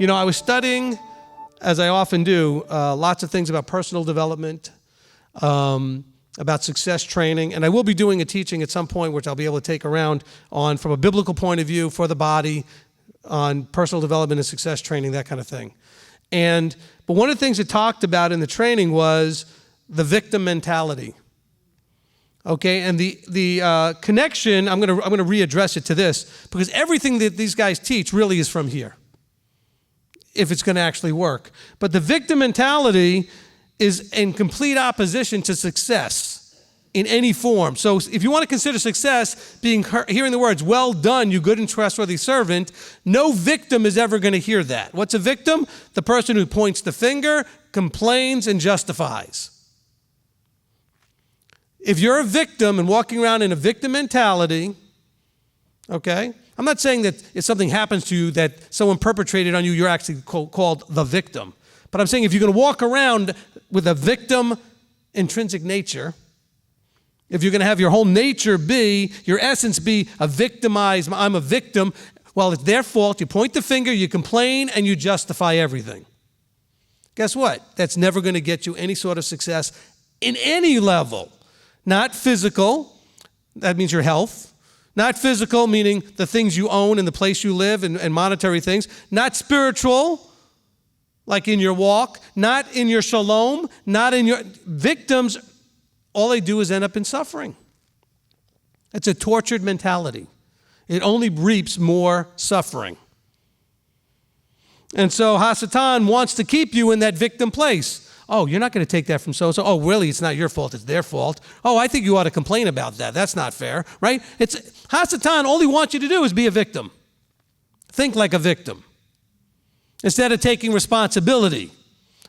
You know, I was studying, as I often do, lots of things about personal development, about success training, and I will be doing a teaching at some point which I'll be able to take around on from a biblical point of view for the body on personal development and success training, that kind of thing. But one of the things it talked about in the training was the victim mentality. Okay, and the connection, I'm going to readdress it to this, because everything that these guys teach really is from here, if it's going to actually work. But the victim mentality is in complete opposition to success in any form. So if you want to consider success being hearing the words, "Well done, you good and trustworthy servant," no victim is ever going to hear that. What's a victim? The person who points the finger, complains, and justifies. If you're a victim and walking around in a victim mentality, okay, I'm not saying that if something happens to you that someone perpetrated on you, you're actually called the victim. But I'm saying if you're going to walk around with a victim intrinsic nature, if you're going to have your whole nature be, your essence be a victimized, I'm a victim, well, it's their fault. You point the finger, you complain, and you justify everything. Guess what? That's never going to get you any sort of success in any level. Not physical, that means your health. Not physical, meaning the things you own and the place you live and monetary things. Not spiritual, like in your walk. Not in your shalom. Not in your victims. All they do is end up in suffering. It's a tortured mentality. It only reaps more suffering. And so Hasatan wants to keep you in that victim place. Oh, you're not going to take that from so-and-so. Oh, really, it's not your fault, it's their fault. Oh, I think you ought to complain about that. That's not fair, right? Hasatan, all he wants you to do is be a victim. Think like a victim instead of taking responsibility.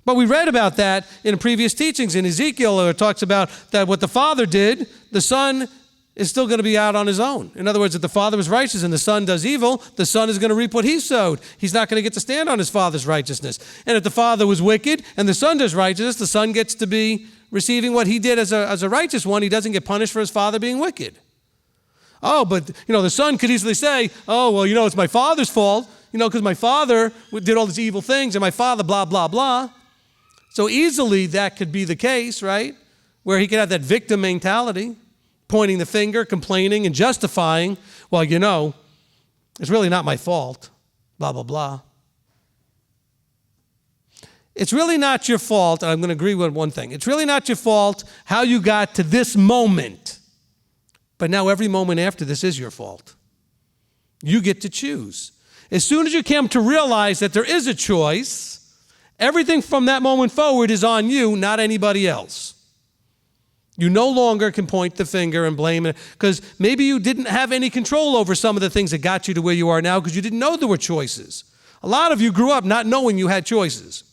But we read about that in previous teachings. In Ezekiel, it talks about that what the father did, the son is still going to be out on his own. In other words, if the father was righteous and the son does evil, the son is going to reap what he sowed. He's not going to get to stand on his father's righteousness. And if the father was wicked and the son does righteousness, the son gets to be receiving what he did as a righteous one. He doesn't get punished for his father being wicked. Oh, but, the son could easily say, oh, well, it's my father's fault, because my father did all these evil things and my father blah, blah, blah. So easily that could be the case, right? Where he could have that victim mentality, pointing the finger, complaining, and justifying, well, it's really not my fault, blah, blah, blah. It's really not your fault, and I'm going to agree with one thing. It's really not your fault how you got to this moment. But now every moment after this is your fault. You get to choose. As soon as you come to realize that there is a choice, everything from that moment forward is on you, not anybody else. You no longer can point the finger and blame it, because maybe you didn't have any control over some of the things that got you to where you are now because you didn't know there were choices. A lot of you grew up not knowing you had choices.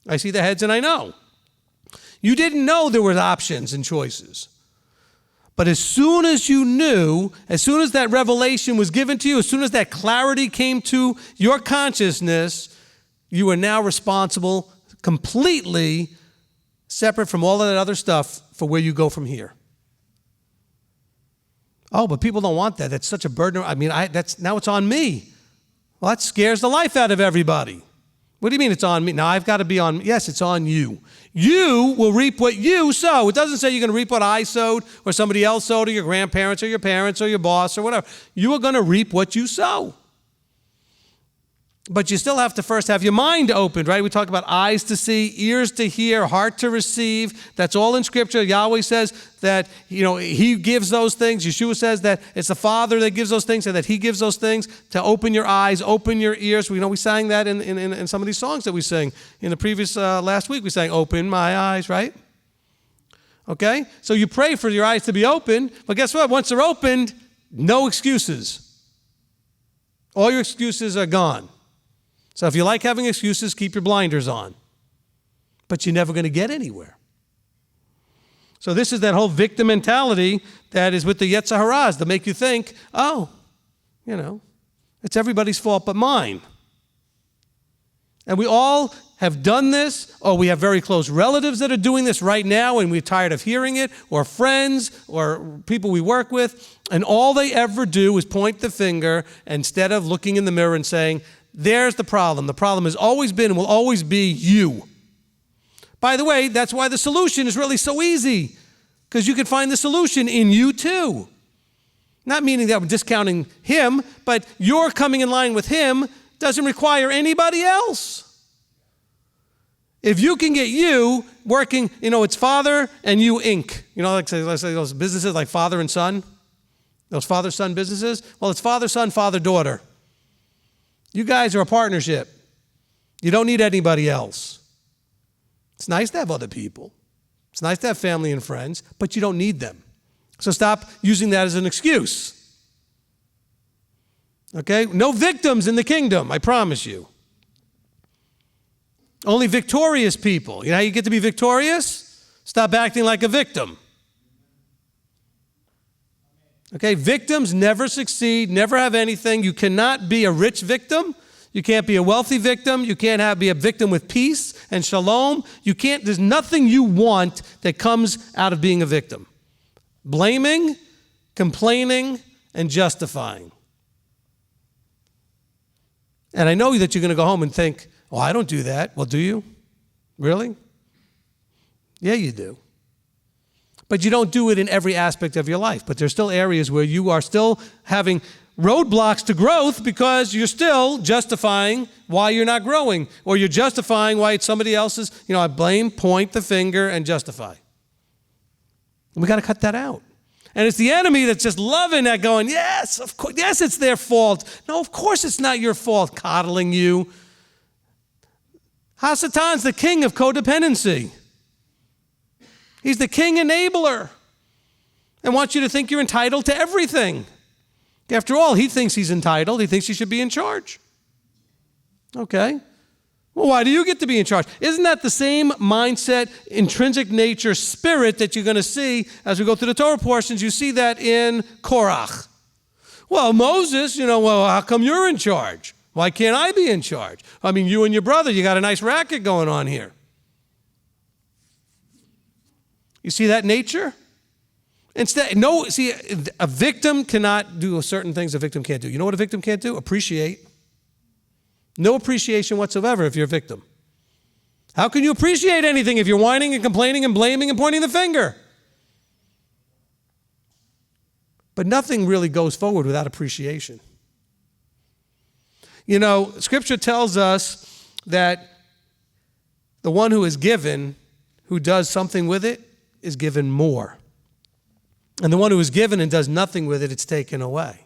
I see the heads and I know. You didn't know there were options and choices. But as soon as you knew, as soon as that revelation was given to you, as soon as that clarity came to your consciousness, you are now responsible completely separate from all of that other stuff for where you go from here. Oh, but people don't want that. That's such a burden. Now it's on me. Well, that scares the life out of everybody. What do you mean it's on me? Now I've got to be on. Yes, it's on you. You will reap what you sow. It doesn't say you're going to reap what I sowed or somebody else sowed or your grandparents or your parents or your boss or whatever. You are going to reap what you sow. But you still have to first have your mind opened, right? We talk about eyes to see, ears to hear, heart to receive. That's all in Scripture. Yahweh says that, He gives those things. Yeshua says that it's the Father that gives those things and that He gives those things to open your eyes, open your ears. We sang that in some of these songs that we sing. In the previous, last week, we sang, "Open my eyes," right? Okay? So you pray for your eyes to be opened, but guess what? Once they're opened, no excuses. All your excuses are gone. So if you like having excuses, keep your blinders on. But you're never going to get anywhere. So this is that whole victim mentality that is with the Yetzer Haras to make you think, it's everybody's fault but mine. And we all have done this, or we have very close relatives that are doing this right now and we're tired of hearing it, or friends or people we work with, and all they ever do is point the finger instead of looking in the mirror and saying, there's the problem. The problem has always been and will always be you. By the way, that's why the solution is really so easy, because you can find the solution in you too. Not meaning that we're discounting him, but your coming in line with him doesn't require anybody else. If you can get you working, it's Father and you Inc. Like let's say those businesses like father and son, those father-son businesses. Well, it's father-son, father-daughter. You guys are a partnership. You don't need anybody else. It's nice to have other people. It's nice to have family and friends, but you don't need them. So stop using that as an excuse. Okay? No victims in the kingdom, I promise you. Only victorious people. You know how you get to be victorious? Stop acting like a victim. Okay? Victims never succeed, never have anything. You cannot be a rich victim. You can't be a wealthy victim. You can't be a victim with peace and shalom. There's nothing you want that comes out of being a victim. Blaming, complaining, and justifying. And I know that you're going to go home and think, oh, I don't do that. Well, do you? Really? Yeah, you do. But you don't do it in every aspect of your life. But there's still areas where you are still having roadblocks to growth because you're still justifying why you're not growing, or you're justifying why it's somebody else's. I blame, point the finger, and justify. And we got to cut that out. And it's the enemy that's just loving that, going, yes, of course, yes, it's their fault. No, of course it's not your fault, coddling you. Hasatan's the king of codependency. He's the king enabler and wants you to think you're entitled to everything. After all, he thinks he's entitled. He thinks he should be in charge. Okay. Well, why do you get to be in charge? Isn't that the same mindset, intrinsic nature, spirit that you're going to see as we go through the Torah portions? You see that in Korach. Well, Moses, how come you're in charge? Why can't I be in charge? I mean, you and your brother, you got a nice racket going on here. You see that nature? A victim cannot do certain things a victim can't do. You know what a victim can't do? Appreciate. No appreciation whatsoever if you're a victim. How can you appreciate anything if you're whining and complaining and blaming and pointing the finger? But nothing really goes forward without appreciation. Scripture tells us that the one who is given, who does something with it, is given more. And the one who is given and does nothing with it, it's taken away.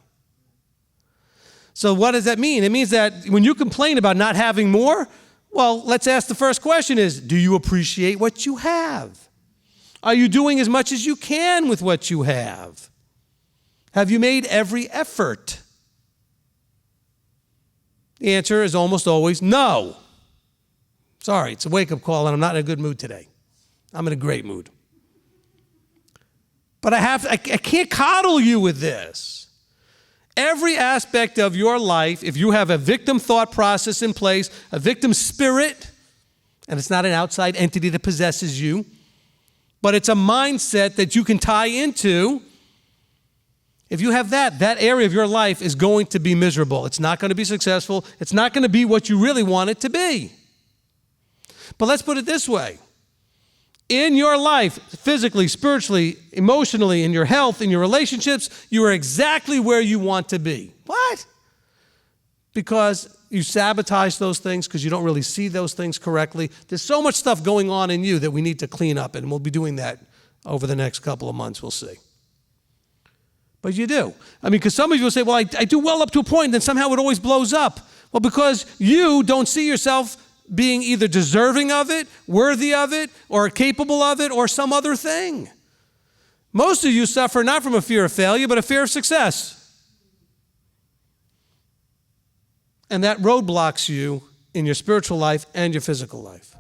So what does that mean? It means that when you complain about not having more, well, let's ask the first question is, do you appreciate what you have? Are you doing as much as you can with what you have? Have you made every effort? The answer is almost always no. Sorry, it's a wake-up call and I'm not in a good mood today. I'm in a great mood. But I can't coddle you with this. Every aspect of your life, if you have a victim thought process in place, a victim spirit, and it's not an outside entity that possesses you, but it's a mindset that you can tie into. If you have that area of your life is going to be miserable. It's not going to be successful. It's not going to be what you really want it to be. But let's put it this way. In your life, physically, spiritually, emotionally, in your health, in your relationships, you are exactly where you want to be. What? Because you sabotage those things because you don't really see those things correctly. There's so much stuff going on in you that we need to clean up, and we'll be doing that over the next couple of months. We'll see. But you do. Because some of you will say, well, I do well up to a point, and then somehow it always blows up. Well, because you don't see yourself being either deserving of it, worthy of it, or capable of it, or some other thing. Most of you suffer not from a fear of failure, but a fear of success. And that roadblocks you in your spiritual life and your physical life.